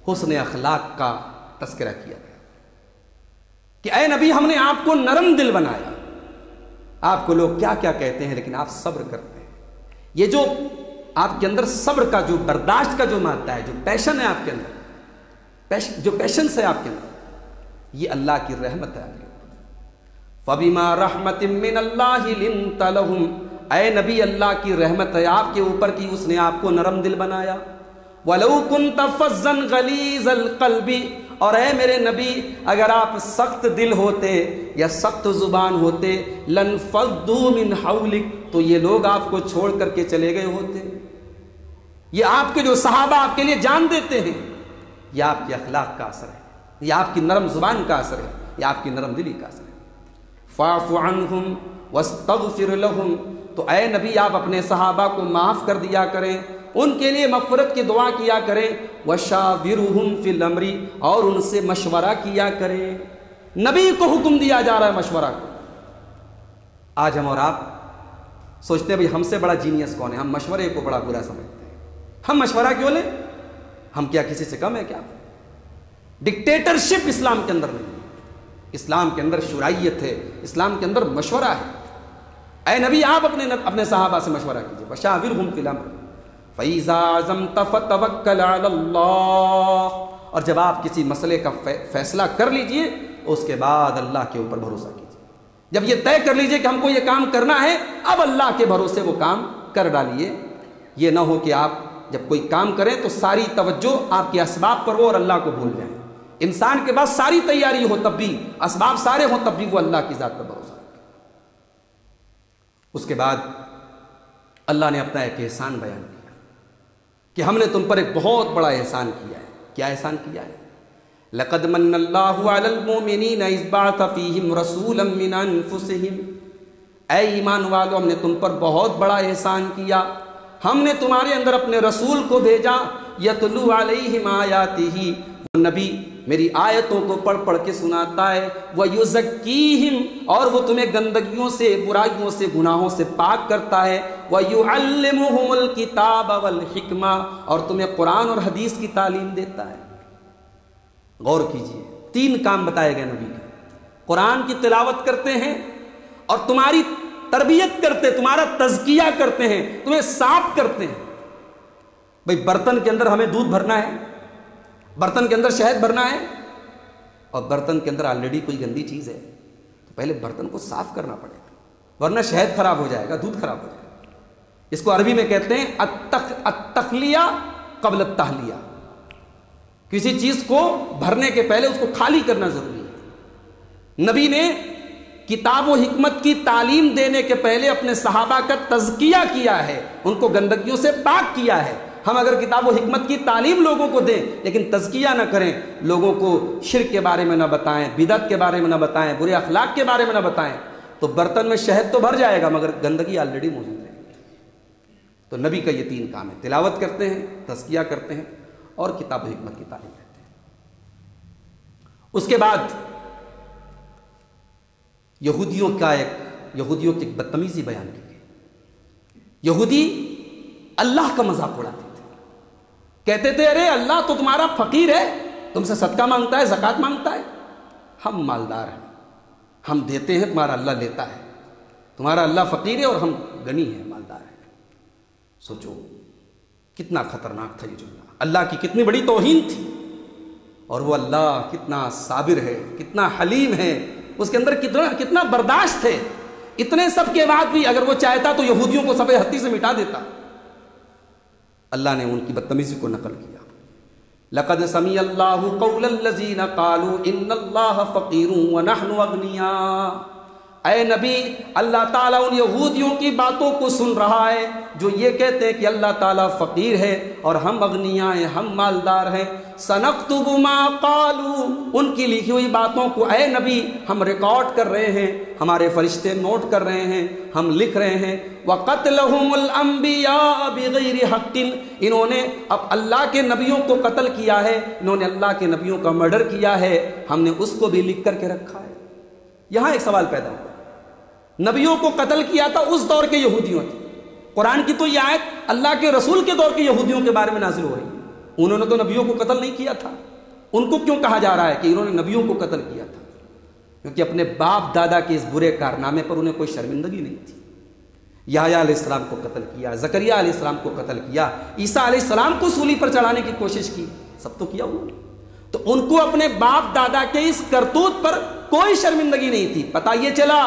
حسن اخلاق کا تذکرہ کیا گیا کہ اے نبی، ہم نے آپ کو نرم دل بنایا، آپ کو لوگ کیا کیا کہتے ہیں لیکن آپ صبر کرتے ہیں۔ یہ جو آپ کے اندر صبر کا، جو برداشت کا جو مادہ ہے، جو پیشن ہے آپ کے اندر، جو پیشنس ہے آپ کے اندر، یہ اللہ کی رحمت ہے آپ کے اوپر۔ فَبِمَا رَحْمَةٍ مِّنَ اللَّهِ لِنْتَ لَهُمْ، اے نبی اللہ کی رحمت ہے آپ کے اوپر کی اس نے آپ کو نرم دل بنایا۔ وَلَوْ كُنْتَ فَظًّا غَلِيظَ الْقَلْبِ، اور اے میرے نبی اگر آپ سخت دل ہوتے یا سخت زبان ہوتے، لَنْفَضُّوا مِنْ حَوْلِكَ، تو یہ لوگ آپ کو چھوڑ کر کے چلے گئے ہوتے۔ یہ آپ کے جو صحابہ آپ کے لیے جان دیتے ہیں، یہ آپ کے اخلاق کا اثر ہے، یہ آپ کی نرم زبان کا اثر ہے، یہ آپ کی نرم دلی کا اثر ہے۔ فَاعْفُ عَنْهُمْ وَاسْتَغْفِرْ لَهُمْ، تو اے نبی آپ اپنے صحابہ کو معاف کر دیا کریں، ان کے لیے مغفرت کی دعا کیا کریں، وَشَاوِرْهُمْ فِي الْأَمْرِ، اور ان سے مشورہ کیا کریں۔ نبی کو حکم دیا جا رہا ہے مشورہ کو۔ آج ہم اور آپ سوچتے ہیں بھئی ہم سے بڑا جینیس کون ہے، ہم مشورے کو بڑا برا سمجھتے ہیں، ہم مشورہ کیوں لیں؟ ہم کیا کسی سے کم ہے کیا؟ ڈکٹیٹرشپ اسلام کے اندر نہیں ہے، اسلام کے اندر شرعیت ہے، اسلام کے اندر مشورہ ہے۔ اے نبی آپ اپنے صحابہ سے مشورہ کیجئے، وَشَاوِرْهُمْ فِي الْأَمْرِ فَإِذَا عَزَمْتَ فَتَوَكَّلْ عَلَى اللَّهِ، اور جب آپ کسی مسئلے کا فیصلہ کر لیجئے اس کے بعد اللہ کے اوپر بھروسہ کیجئے۔ جب یہ طے کر لیجئے کہ ہم کو یہ کام کرنا ہے، اب اللہ کے بھروسے وہ کام کر ڈالیے۔ یہ نہ ہو کہ آپ جب کوئی کام کریں تو ساری توجہ آپ کے اسباب پر ہو اور اللہ کو بھول جائیں۔ انسان کے پاس ساری تیاری ہو تب بھی، اسباب سارے ہوں تب بھی وہ اللہ کی ذات پر بھروسہ رکھے۔ اس کے بعد اللہ نے اپنا ایک احسان بیان کیا کہ ہم نے تم پر ایک بہت بڑا احسان کیا ہے۔ کیا احسان کیا ہے؟ لَقَدْ مَنَّ اللَّهُ عَلَى الْمُؤْمِنِينَ إِذْ بَعَثَ فِيهِمْ رَسُولًا مِّنْ أَنفُسِهِمْ، اے ایمان والو ہم نے تم پر بہت بڑا احسان کیا، ہم نے تمہارے اندر اپنے رسول کو بھیجا، یتلو علیہم آیاتہ، وہ نبی میری آیتوں کو پڑھ پڑھ کے سناتا ہے، وَيُزَكِّيهِمْ، اور وہ تمہیں گندگیوں سے، برائیوں سے، گناہوں سے پاک کرتا ہے، وَيُعَلِّمُهُمُ الْكِتَابَ وَالْحِكْمَةَ، اور تمہیں قرآن اور حدیث کی تعلیم دیتا ہے۔ غور کیجئے، 3 کام بتائے گئے نبی کے۔ قرآن کی تلاوت کرتے ہیں اور تمہاری تربیت کرتے، تمہارا تزکیہ کرتے ہیں، تمہیں صاف کرتے ہیں۔ بھئی برتن کے اندر ہمیں دودھ بھرنا ہے، برتن کے اندر شہد بھرنا ہے، اور برتن کے اندر آلریڈی کوئی گندی چیز ہے، تو پہلے برتن کو صاف کرنا پڑے گا، ورنہ شہد خراب ہو جائے گا، دودھ خراب ہو جائے گا۔ اس کو عربی میں کہتے ہیں التخلیہ قبل التحلیہ، کسی چیز کو بھرنے کے پہلے اس کو خالی کرنا ضروری ہے۔ نبی نے کتاب و حکمت کی تعلیم دینے کے پہلے اپنے صحابہ کا تزکیہ کیا ہے، ان کو گندگیوں سے پاک کیا ہے۔ ہم اگر کتاب و حکمت کی تعلیم لوگوں کو دیں لیکن تزکیہ نہ کریں، لوگوں کو شرک کے بارے میں نہ بتائیں، بدعت کے بارے میں نہ بتائیں، برے اخلاق کے بارے میں نہ بتائیں، تو برتن میں شہد تو بھر جائے گا مگر گندگی آلریڈی موجود ہے۔ تو نبی کا یہ 3 کام ہے، تلاوت کرتے ہیں، تزکیہ کرتے ہیں، اور کتاب و حکمت کی تعلیم دیتے ہیں۔ اس کے بعد یہودیوں کی ایک بدتمیزی بیان کی گئی۔ یہودی اللہ کا مذاق اڑاتے تھے، کہتے تھے ارے اللہ تو تمہارا فقیر ہے، تم سے صدقہ مانگتا ہے، زکوٰۃ مانگتا ہے، ہم مالدار ہیں، ہم دیتے ہیں، تمہارا اللہ لیتا ہے، تمہارا اللہ فقیر ہے اور ہم غنی ہیں، مالدار ہیں۔ سوچو کتنا خطرناک تھا یہ جملہ، اللہ کی کتنی بڑی توہین تھی، اور وہ اللہ کتنا صابر ہے، کتنا حلیم ہے، اس کے اندر کتنا برداشت ہے۔ اتنے سب کے بعد بھی اگر وہ چاہتا تو یہودیوں کو صفحہ ہستی سے مٹا دیتا۔ اللہ نے ان کی بدتمیزی کو نقل کیا، لقد سمع اللہ قول الذین قالوا ان اللہ فقیر ونحن اغنیاء۔ اے نبی، اللہ تعالیٰ ان یہودیوں کی باتوں کو سن رہا ہے جو یہ کہتے ہیں کہ اللہ تعالیٰ فقیر ہے اور ہم اغنیاء ہیں، ہم مالدار ہیں۔ سنکتب ما قالوا، ان کی لکھی ہوئی باتوں کو اے نبی ہم ریکارڈ کر رہے ہیں، ہمارے فرشتے نوٹ کر رہے ہیں، ہم لکھ رہے ہیں۔ وقتلہم الانبیاء بغیر حق، انہوں نے اب اللہ کے نبیوں کو قتل کیا ہے، انہوں نے اللہ کے نبیوں کا مرڈر کیا ہے، ہم نے اس کو بھی لکھ کر کے رکھا ہے۔ یہاں ایک سوال پیدا ہوا، نبیوں کو قتل کیا تھا اس دور کے یہودیوں تھے، قرآن کی تو یہ آیت اللہ کے رسول کے دور کے یہودیوں کے بارے میں نازل ہو رہی ہے، انہوں نے تو نبیوں کو قتل نہیں کیا تھا، ان کو کیوں کہا جا رہا ہے کہ انہوں نے نبیوں کو قتل کیا تھا؟ کیونکہ اپنے باپ دادا کے اس برے کارنامے پر انہیں کوئی شرمندگی نہیں تھی۔ یحییٰ علیہ السلام کو قتل کیا، زکریا علیہ السلام کو قتل کیا، عیسیٰ علیہ السلام کو سولی پر چڑھانے کی کوشش کی، سب تو کیا انہوں نے۔ تو ان کو اپنے باپ دادا کے اس کرتوت پر کوئی شرمندگی نہیں تھی۔ پتہ یہ چلا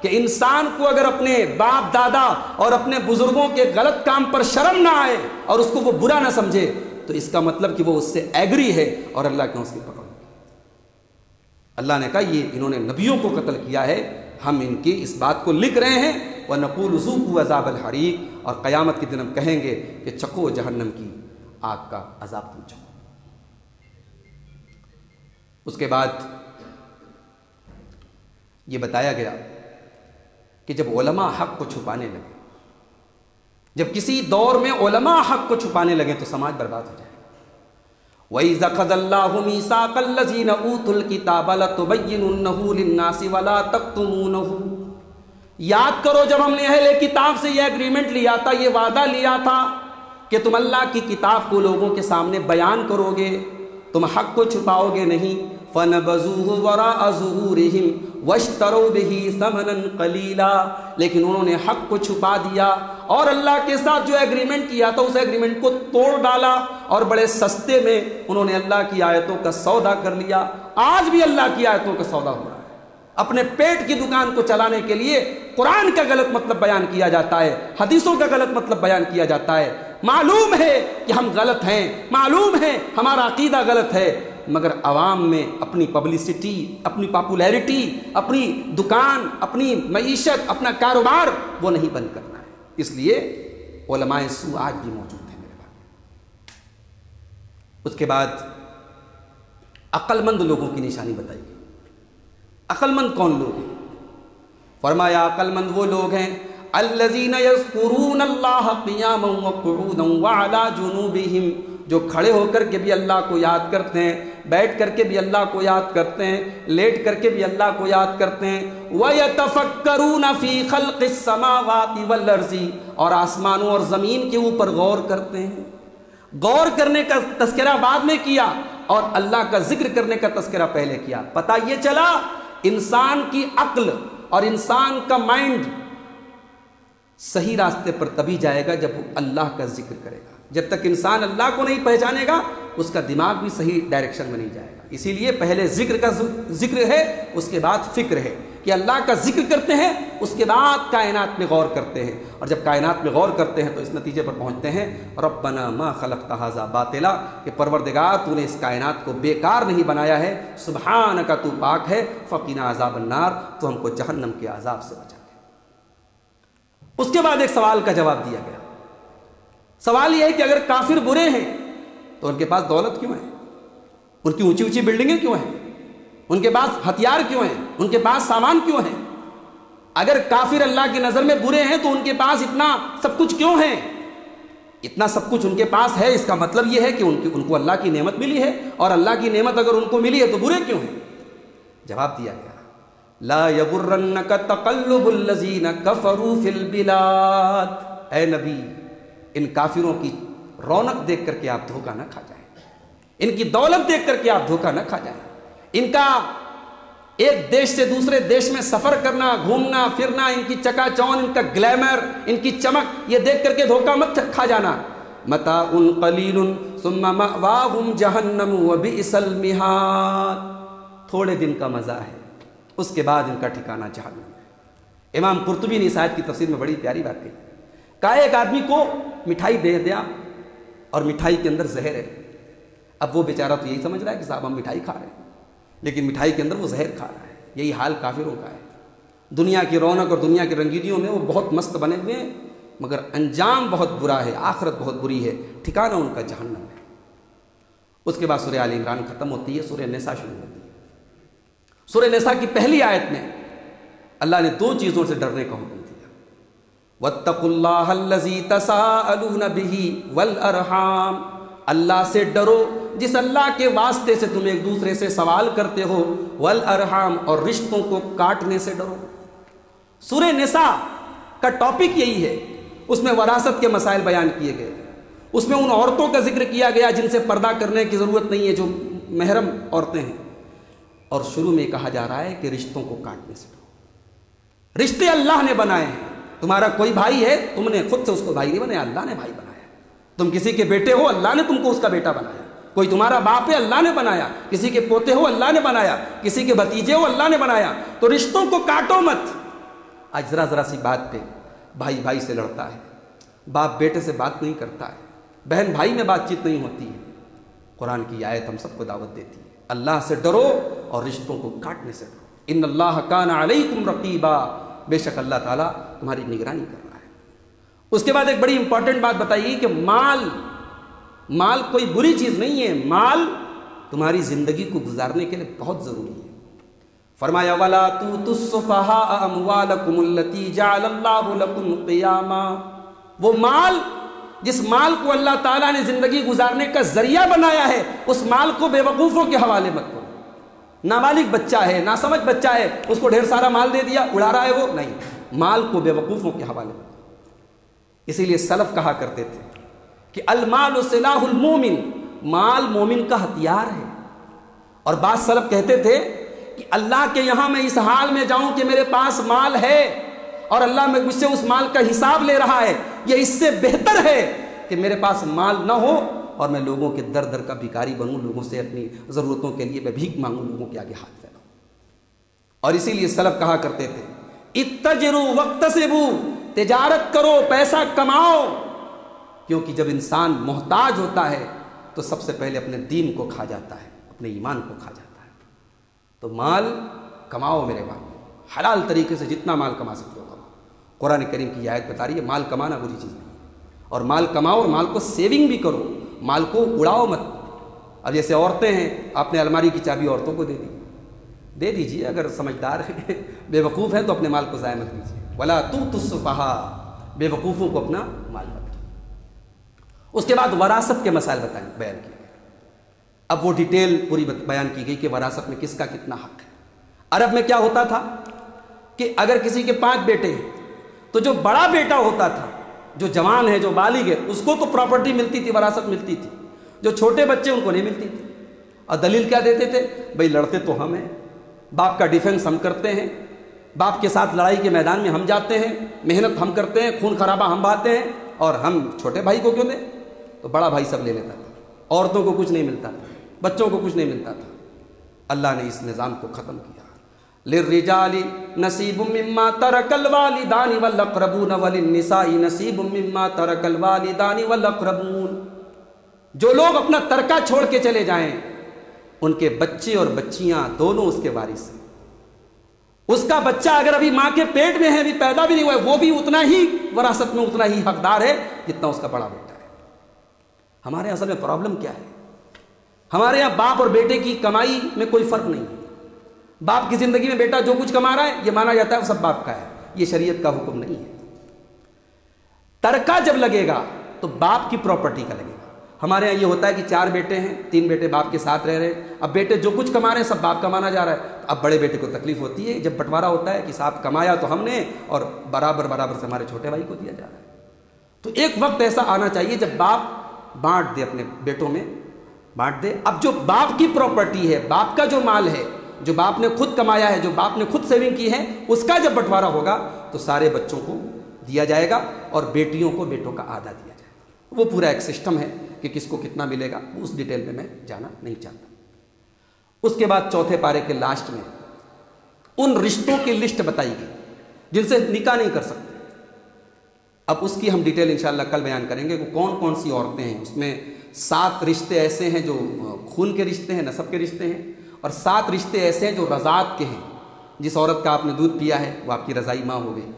کہ انسان کو اگر اپنے باپ دادا اور اپنے بزرگوں کے غلط کام پر شرم نہ آئے اور اس کو وہ برا نہ سمجھے تو اس کا مطلب کہ وہ اس سے ایگری ہے اور اللہ کے اس کی پکڑ۔ اللہ نے کہا یہ انہوں نے نبیوں کو قتل کیا ہے، ہم ان کی اس بات کو لکھ رہے ہیں۔ وَنَقُولُ ذُوقُوا عَذَابَ الْحَرِيقِ، اور قیامت کے دن ہم کہیں گے کہ چکھو جہنم کی آگ کا عذاب تم چکھو۔ اس کے بعد یہ بتایا گیا کہ جب علماء حق کو چھپانے لگے، جب کسی دور میں علماء حق کو چھپانے لگے تو سماج برباد ہو جائے گا۔ وَإِذَا أَخَذَ اللَّهُ مِيثَاقَ الَّذِينَ أُوتُوا الْكِتَابَ لَتُبَيِّنُنَّهُ لِلنَّاسِ وَلَا تَكْتُمُونَهُ، یاد کرو جب ہم نے اہل کتاب سے یہ ایگریمنٹ لیا تھا، یہ وعدہ لیا تھا کہ تم اللہ کی کتاب کو لوگوں کے سامنے بیان کرو گے، تم حق کو چھپاؤ گے نہیں۔ فَنَبَذُوهُ وَرَاءَ ظُهُورِهِمْ وَاشْتَرَوْا بِهِ ثَمَنًا قَلِيلًا، لیکن انہوں نے حق کو چھپا دیا اور اللہ کے ساتھ جو ایگریمنٹ کیا تھا اس ایگریمنٹ کو توڑ ڈالا اور بڑے سستے میں انہوں نے اللہ کی آیتوں کا سودا کر لیا۔ آج بھی اللہ کی آیتوں کا سودا ہو رہا ہے، اپنے پیٹ کی دکان کو چلانے کے لیے قرآن کا غلط مطلب بیان کیا جاتا ہے، حدیثوں کا غلط مطلب بیان کیا جاتا ہے۔ معلوم ہے کہ ہم غلط ہیں، معلوم ہے ہمارا عقیدہ غلط ہے، مگر عوام میں اپنی پبلسٹی، اپنی پاپولیرٹی، اپنی دکان، اپنی معیشت، اپنا کاروبار وہ نہیں بند کرنا ہے۔ اس لیے علماء سوء آج بھی موجود ہیں میرے بھائی۔ اس کے بعد عقل مند لوگوں کی نشانی بتائی گئی۔ عقل مند کون لوگ ہیں؟ فرمایا عقل مند وہ لوگ ہیں الذین یذکرون اللہ قیاما وقعودا وعلی جنوبہم، جو کھڑے ہو کر کے بھی اللہ کو یاد کرتے ہیں، بیٹھ کر کے بھی اللہ کو یاد کرتے ہیں، لیٹ کر کے بھی اللہ کو یاد کرتے ہیں۔ وَيَتَفَكَّرُونَ فِي خَلْقِ السَّمَاوَاتِ وَالْأَرْضِ، اور آسمانوں اور زمین کے اوپر غور کرتے ہیں۔ غور کرنے کا تذکرہ بعد میں کیا اور اللہ کا ذکر کرنے کا تذکرہ پہلے کیا۔ پتہ یہ چلا انسان کی عقل اور انسان کا مائنڈ صحیح راستے پر تبھی جائے گا جب وہ اللہ کا ذکر کرے گا۔ جب تک انسان اللہ کو نہیں پہچانے گا اس کا دماغ بھی صحیح ڈائریکشن میں نہیں جائے گا. اسی لیے پہلے ذکر ہے, اس کے بعد فکر ہے, کہ اللہ کا ذکر کرتے ہیں, اس کے بعد کائنات میں غور کرتے ہیں, اور جب کائنات میں غور کرتے ہیں تو اس نتیجے پر پہنچتے ہیں ربنا ما خلقت ھذا باطلا, کہ پروردگار تو نے اس کائنات کو بیکار نہیں بنایا ہے, سبحانک تو پاک ہے, فقنا عذاب النار, تو ہم کو جہنم کے عذاب سے بچا دے. اس کے بعد ایک سوال کا جواب دیا گیا. سوال یہ ہے کہ اگر کافر برے ہیں تو ان کے پاس دولت کیوں ہے, ان کی اونچی اونچی بلڈنگیں کیوں ہیں, ان کے پاس ہتھیار کیوں ہیں, ان کے پاس سامان کیوں ہیں؟ اگر کافر اللہ کی نظر میں برے ہیں تو ان کے پاس اتنا سب کچھ کیوں ہے؟ اتنا سب کچھ ان کے پاس ہے, اس کا مطلب یہ ہے کہ ان کو اللہ کی نعمت ملی ہے, اور اللہ کی نعمت اگر ان کو ملی ہے تو برے کیوں ہیں؟ جواب دیا گیا لا یغرنک تقلب الذین کفروا فی البلاد. اے نبی, ان کافروں کی رونق دیکھ کر کے آپ دھوکہ نہ کھا جائیں, ان کی دولت دیکھ کر کے آپ دھوکہ نہ کھا جائیں, ان کا ایک دیش سے دوسرے دیش میں سفر کرنا, گھومنا پھرنا, ان کی چکا چون, ان کا گلیمر, ان کی چمک, یہ دیکھ کر کے دھوکہ مت کھا جانا. متاع قلیل ثم مأواہم جہنم وبئس المہاد. تھوڑے دن کا مزہ ہے, اس کے بعد ان کا ٹھکانہ جہنم ہے. امام قرطبی نے اس آیت کی تفسیر میں بڑی پیاری بات کہی. کہا ایک آدمی کو مٹھائی دے دیا اور مٹھائی کے اندر زہر ہے. اب وہ بیچارہ تو یہی سمجھ رہا ہے کہ صاحب ہم مٹھائی کھا رہے ہیں, لیکن مٹھائی کے اندر وہ زہر کھا رہا ہے. یہی حال کافروں کا ہے. دنیا کی رونق اور دنیا کی رنگینیوں میں وہ بہت مست بنے ہوئے ہیں, مگر انجام بہت برا ہے, آخرت بہت بری ہے, ٹھکانہ ان کا جہنم ہے. اس کے بعد سورہ آل عمران ختم ہوتی ہے, سورہ نساء شروع ہوتی ہے. سورہ نساء کی پہلی آیت میں اللہ نے دو چیزوں سے ڈرنے کا حکم دیا. واتقوا اللہ الذی تساءلون بہ والارحام. اللہ سے ڈرو جس اللہ کے واسطے سے تم ایک دوسرے سے سوال کرتے ہو, والارحام, اور رشتوں کو کاٹنے سے ڈرو. سورہ نساء کا ٹاپک یہی ہے. اس میں وراثت کے مسائل بیان کیے گئے, اس میں ان عورتوں کا ذکر کیا گیا جن سے پردہ کرنے کی ضرورت نہیں ہے, جو محرم عورتیں ہیں, اور شروع میں کہا جا رہا ہے کہ رشتوں کو کاٹنے سے ڈرو. رشتے اللہ نے بنائے ہیں. تمہارا کوئی بھائی ہے, تم نے خود سے اس کو بھائی نہیں بنایا, اللہ نے بھائی بنایا. تم کسی کے بیٹے ہو, اللہ نے تم کو اس کا بیٹا بنایا. کوئی تمہارا باپ ہے, اللہ نے بنایا. کسی کے پوتے ہو, اللہ نے بنایا. کسی کے بھتیجے ہو, اللہ نے بنایا. تو رشتوں کو کاٹو مت. آج ذرا سی بات پہ بھائی بھائی سے لڑتا ہے, باپ بیٹے سے بات نہیں کرتا ہے, بہن بھائی میں بات چیت نہیں ہوتی ہے. قرآن کی آیت ہم سب کو دعوت دیتی ہے, اللہ سے ڈرو اور رشتوں کو کاٹنے سے ڈرو. ان اللہ کان علیکم رقیبا. بے شک اللہ تعالیٰ تمہاری نگرانی کر رہا ہے. اس کے بعد ایک بڑی امپورٹنٹ بات بتائیے کہ مال کوئی بری چیز نہیں ہے. مال تمہاری زندگی کو گزارنے کے لیے بہت ضروری ہے. فرمایا وَلَا تُؤْتُوا السُّفَهَاءَ أَمْوَالَكُمُ الَّتِي جَعَلَ اللَّهُ لَكُمْ قِيَامًا. وہ مال, جس مال کو اللہ تعالیٰ نے زندگی گزارنے کا ذریعہ بنایا ہے, اس مال کو بے وقوفوں کے حوالے مت کرو. نابالغ بچہ ہے, ناسمجھ بچہ ہے, اس کو ڈھیر سارا مال دے دیا, اڑا رہا ہے وہ, نہیں. مال کو بے وقوفوں کے حوالے مت کرو. اسی لیے سلف کہا کرتے تھے کہ المال سلاح المومن. مال مومن کا ہتھیار ہے. اور بعض سلف کہتے تھے کہ اللہ کے یہاں میں اس حال میں جاؤں کہ میرے پاس مال ہے اور اللہ مجھ سے اس مال کا حساب لے رہا ہے, یہ اس سے بہتر ہے کہ میرے پاس مال نہ ہو اور میں لوگوں کے در در کا بھکاری بنوں, لوگوں سے اپنی ضرورتوں کے لیے میں بھیک مانگوں, لوگوں کے آگے ہاتھ پھیلاؤں. اور اسی لیے سلف کہا کرتے تھے اتجروا واکتسبوا. تجارت کرو, پیسہ کماؤ, کیونکہ جب انسان محتاج ہوتا ہے تو سب سے پہلے اپنے دین کو کھا جاتا ہے, اپنے ایمان کو کھا جاتا ہے. تو مال کماؤ میرے بھائی, حلال طریقے سے جتنا مال کما سکتے ہو کماؤ. قرآن کریم کی آیت بتا رہی ہے مال کمانا بری چیز نہیں, اور مال کماؤ اور مال کو سیونگ بھی کرو, مال کو اڑاؤ مت. اب جیسے عورتیں ہیں, آپ نے الماری کی چابی عورتوں کو دے دیجیے, اگر سمجھدار ہیں, بے وقوف ہیں تو اپنے مال کو ضائع مت کیجیے. وَلَا تُؤْتُوا السُّفَهَاءَ. بے وقوفوں کو اپنا مال مت دو. اس کے بعد وراثت کے مسائل بیان کیے گئے. اب وہ ڈیٹیل پوری بیان کی گئی کہ وراثت میں کس کا کتنا حق ہے. عرب میں کیا ہوتا تھا کہ اگر کسی کے 5 بیٹے ہیں تو جو بڑا بیٹا ہوتا تھا, جو جوان ہے, جو بالغ ہے, اس کو تو پراپرٹی ملتی تھی, وراثت ملتی تھی. جو چھوٹے بچے ان کو نہیں ملتی تھی. اور دلیل کیا دیتے تھے؟ بھئی لڑتے تو ہم ہیں, باپ کا ڈیفنس ہم کرتے ہیں, باپ کے ساتھ لڑائی کے میدان میں ہم جاتے ہیں, محنت ہم کرتے ہیں, خون خرابہ ہم بہاتے ہیں, اور ہم چھوٹے بھائی کو کیوں دیں؟ تو بڑا بھائی سب لے لیتا تھا، عورتوں کو کچھ نہیں ملتا تھا، بچوں کو کچھ نہیں ملتا تھا۔ اللہ نے اس نظام کو ختم کیا۔ للرجال نصیب مما ترک الوالدان والاقربون وللنساء نصیب مما ترک الوالدان والاقربون۔ جو لوگ اپنا ترکہ چھوڑ کے چلے جائیں ان کے بچے اور بچیاں دونوں اس کے وارث ہیں۔ اس کا بچہ اگر ابھی ماں کے پیٹ میں ہے، ابھی پیدا بھی نہیں ہوا ہے، وہ بھی اتنا ہی وراثت میں اتنا ہی حقدار ہے جتنا اس کا بڑا بیٹا ہے۔ ہمارے اصل میں پرابلم کیا ہے؟ ہمارے یہاں باپ اور بیٹے کی کمائی میں کوئی فرق نہیں ہے۔ باپ کی زندگی میں بیٹا جو کچھ کما رہا ہے یہ مانا جاتا ہے وہ سب باپ کا ہے، یہ شریعت کا حکم نہیں ہے۔ ترکہ جب لگے گا تو باپ کی پراپرٹی کا لگے گا۔ ہمارے یہاں یہ ہوتا ہے کہ 4 بیٹے ہیں، 3 بیٹے باپ کے ساتھ رہ رہے ہیں، اب بیٹے جو کچھ کما رہے ہیں سب باپ کا مانا جا رہا ہے۔ اب بڑے بیٹے کو تکلیف ہوتی ہے جب بٹوارا ہوتا ہے کہ صاحب کمایا تو ہم نے اور برابر سے ہمارے چھوٹے بھائی کو دیا جا رہا ہے۔ تو ایک وقت ایسا آنا چاہیے جب باپ بانٹ دے، اپنے بیٹوں میں بانٹ دے۔ اب جو باپ کی پراپرٹی ہے، باپ کا جو مال ہے، جو باپ نے خود کمایا ہے، جو باپ نے خود سیونگ کی ہے، اس کا جب بٹوارا ہوگا تو سارے بچوں کو دیا جائے گا اور بیٹیوں کو بیٹوں کا آدھا دیا جائے گا۔ وہ پورا ایک سسٹم ہے کہ کس کو کتنا ملے گا، اس ڈیٹیل میں جانا نہیں چاہتا۔ اس کے بعد چوتھے پارے کے لاسٹ میں ان رشتوں کی لسٹ بتائی گئی جن سے نکاح نہیں کر سکتے۔ اب اس کی ہم ڈیٹیل انشاءاللہ کل بیان کریں گے کہ کون کون سی عورتیں ہیں۔ اس میں 7 رشتے ایسے ہیں جو خون کے رشتے ہیں، نسب کے رشتے ہیں، اور 7 رشتے ایسے ہیں جو رضاعت کے ہیں۔ جس عورت کا آپ نے دودھ پیا ہے وہ آپ کی رضائی ماں ہو گئی۔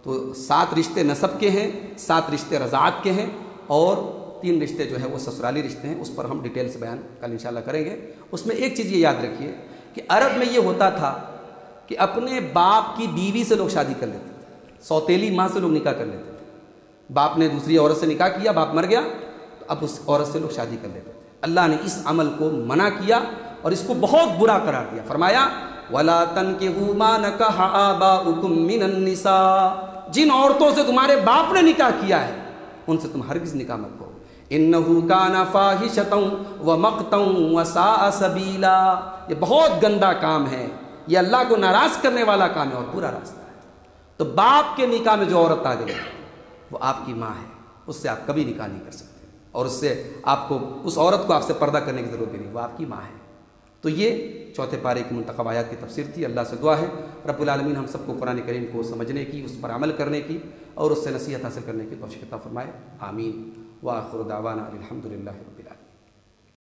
تو 7 رشتے نسب کے ہیں، 7 رشتے رضاعت کے ہیں، اور 3 رشتے جو ہیں وہ سسرالی رشتے ہیں۔ اس پر ہم ڈیٹیل سے بیان کل انشاءاللہ کریں گے۔ اس میں ایک چیز یہ یاد رکھیے کہ عرب میں یہ ہوتا تھا کہ اپنے باپ کی بیوی سے لوگ شادی کر لیتے تھے، سوتیلی ماں سے لوگ نکاح کر لیتے تھے۔ باپ نے دوسری عورت سے نکاح کیا، باپ مر گیا تو اب اس عورت سے لوگ شادی کر لیتے تھے۔ اللہ نے اس عمل کو منع کیا اور اس کو بہت برا قرار دیا۔ فرمایا وَلَا تَنْكِحُوا مَا نَكَحَ آبَاؤُكُم مِّنَ النِّسَاءِ، جن عورتوں سے تمہارے باپ نے نکاح کیا ہے ان سے تم ہرگز نکاح مت کرو۔ إِنَّهُ كَانَ فَاحِشَةً وَمَقْتًا وَسَاءَ سَبِيلًا، یہ بہت گندا کام ہے، یہ اللہ کو ناراض کرنے والا کام ہے اور برا راستہ ہے۔ تو باپ کے نکاح میں جو عورت آ گئی وہ آپ کی ماں ہے، اس سے آپ کبھی نکاح نہیں کر سکتے، اور اس سے آپ کو، اس عورت کو آپ سے پردہ کرنے کی ضرورت بھی نہیں، وہ آپ کی ماں ہے۔ تو یہ چوتھے پارے کی منتخب آیات کی تفسیر تھی۔ اللہ سے دعا ہے رب العالمین ہم سب کو قرآن کریم کو سمجھنے کی، اس پر عمل کرنے کی اور اس سے نصیحت حاصل کرنے کی توفیق عطا فرمائے۔ آمین۔ وآخر دعوانا الحمد للہ رب العالمین۔